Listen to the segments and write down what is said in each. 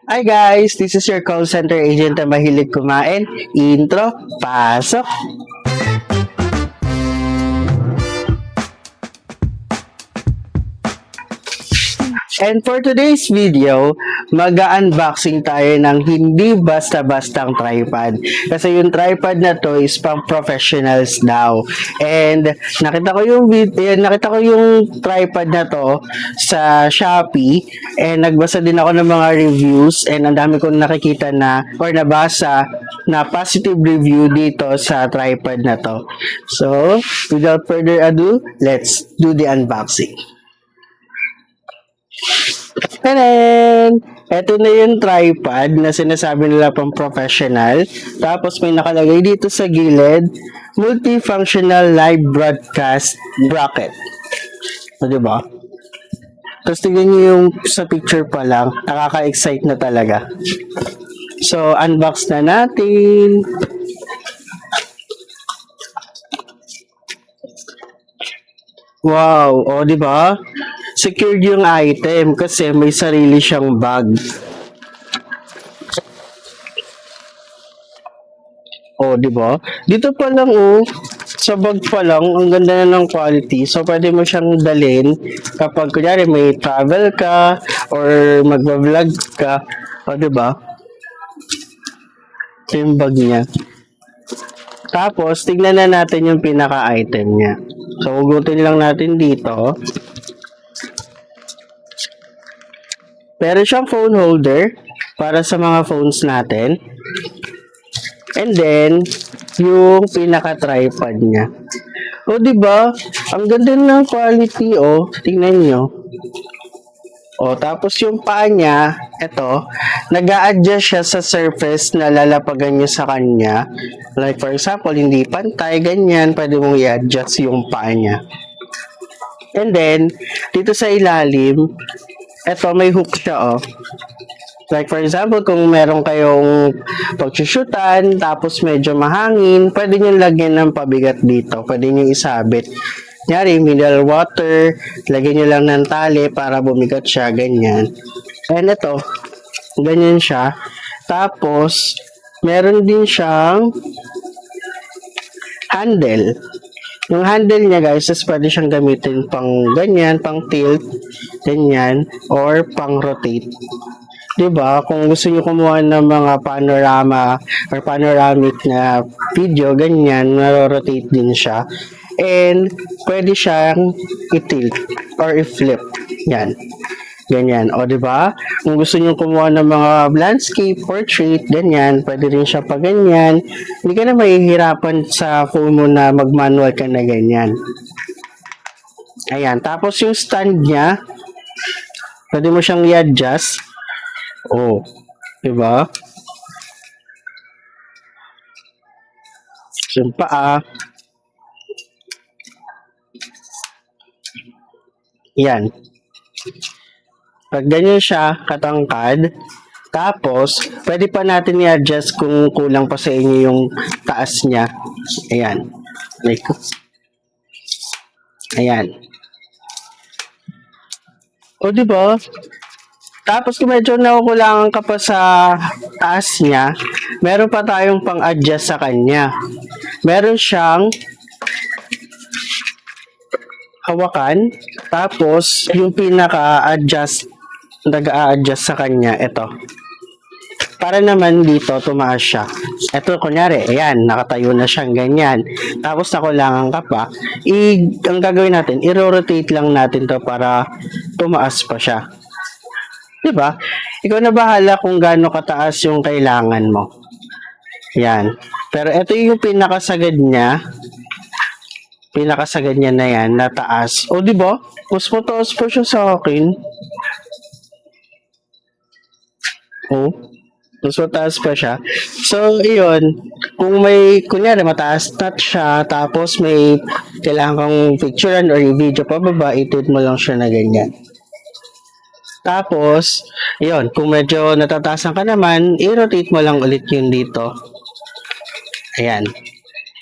Hi guys, this is your call center agent na mahilig kumain. Intro, pasok! And for today's video, mag-unboxing tayo ng hindi basta-bastang tripod. Kasi yung tripod na to is pang professionals daw. And nakita ko yung tripod na to sa Shopee and nagbasa din ako ng mga reviews and ang dami kong nakikita na or nabasa na positive review dito sa tripod na to. So, without further ado, let's do the unboxing. Tanan! Ito na yung tripod na sinasabi nila pang professional. Tapos may nakalagay dito sa gilid, multifunctional live broadcast bracket. O, diba? Tapos tignan nyo yung sa picture pa lang, nakaka-excite na talaga. So, unbox na natin. Wow! O, diba? Secured yung item kasi may sarili siyang bag. Oh, di ba? Dito pa lang sa bag pa lang, ang ganda na ng quality. So pwede mo siyang dalhin kapag kunyari may travel ka or magba-vlog ka. Oh, di ba? Ito yung bag niya. Tapos tignan na natin yung pinaka-item niya. So hugutin lang natin dito. Meron siyang phone holder para sa mga phones natin. And then, yung pinaka-tripod niya. O, diba? Ang ganda ng quality, Tingnan nyo. O, tapos yung paa niya, eto, nag-a-adjust siya sa surface na lalapagan nyo sa kanya. Like, for example, hindi pantay, ganyan, pwede mong i-adjust yung paa niya. And then, dito sa ilalim, eto, may hook siya, Like for example, kung meron kayong pagsusyutan, tapos medyo mahangin, pwede nyo lagyan ng pabigat dito. Pwede nyo isabit. Kunyari, mineral water, lagyan nyo lang ng tali para bumigat siya, ganyan. And ito, ganyan siya. Tapos, meron din siyang handle. Yung handle niya guys, is pwede siyang gamitin pang ganyan, pang tilt, ganyan, or pang rotate. Diba? Kung gusto niyo kumuha ng mga panorama or panoramic na video, ganyan, naro-rotate din siya. And pwede siyang i-tilt or i-flip. Yan. Ganyan. O, diba? Kung gusto niyo kumuha ng mga landscape, portrait, ganyan, pwede rin siya pa ganyan. Hindi ka na mahihirapan sa phone mo na mag-manual ka na ganyan. Ayan. Tapos yung stand niya, pwede mo siyang i-adjust. Oh, diba? Yung paa. Yan. Pag ganyan siya, katangkad, tapos, pwede pa natin i-adjust kung kulang pa sa inyo yung taas niya. Ayan. Ayan. O, diba? Tapos kung medyo nakukulangan ka pa sa taas niya, meron pa tayong pang-adjust sa kanya. Meron siyang hawakan, tapos yung pinaka-adjust, nag-a-adjust sa kanya, ito. Para naman dito, tumaas siya. Ito, kunyari, ayan, nakatayo na siyang ganyan. Tapos nakulangan ka pa, ang gagawin natin, i-rotate lang natin to para tumaas pa siya. Diba? Ikaw na bahala kung gaano kataas yung kailangan mo. Yan. Pero ito yung pinakasagad niya. Pinakasagad niya na yan, na taas. O, diba? Mas mataas pa siya sa akin. O. Mas mataas pa siya. So, iyon. Kung may, kunyari, mataas na siya, tapos may kailangan kang picturean or video pa baba, itit mo lang siya na ganyan. Tapos, yun, kung medyo natatasan ka naman, i-rotate mo lang ulit yun dito. Ayan.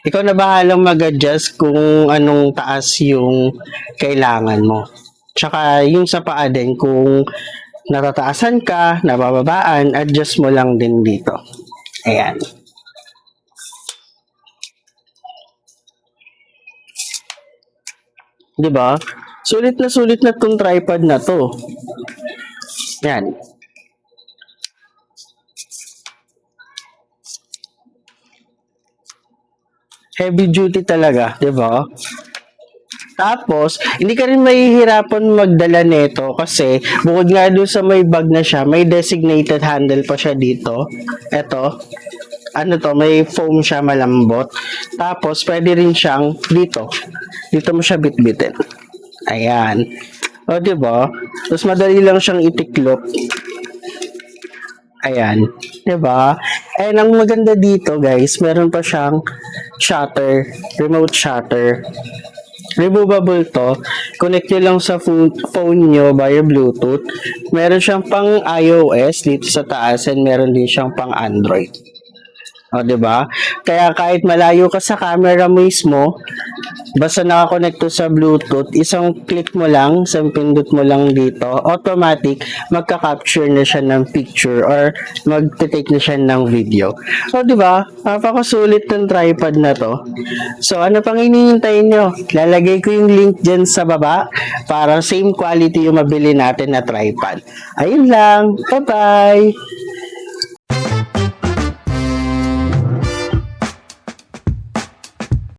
Ikaw na bahalang mag-adjust kung anong taas yung kailangan mo. Tsaka yung sa paa din, kung natataasan ka, nabababaan, adjust mo lang din dito. Ayan. Di ba? Sulit na tong tripod na to. Yan. Heavy duty talaga, di ba? Tapos, hindi ka rin mahihirapan magdala nito kasi bukod nga doon sa may bag na siya, may designated handle pa siya dito. Ito, ano to, may foam siya malambot. Tapos, pwede rin siyang dito. Dito mo siya bitbitin. Ayan. O, diba? Tapos, madali lang siyang itiklop. Ayan. Diba? And ang maganda dito, guys, meron pa siyang shutter, remote shutter. Removable to. Connect nyo lang sa phone nyo via Bluetooth. Meron siyang pang iOS dito sa taas and meron din siyang pang Android. O, diba? Kaya kahit malayo ka sa camera mismo, basta nakakonect to sa Bluetooth, isang click mo lang, isang pindot mo lang dito, automatic, magka-capture na siya ng picture or magte-take na siya ng video. O, diba? Napakasulit ng tripod na to. So, ano pang hinihintay nyo? Lalagay ko yung link dyan sa baba para same quality yung mabili natin na tripod. Ayun lang. Bye-bye!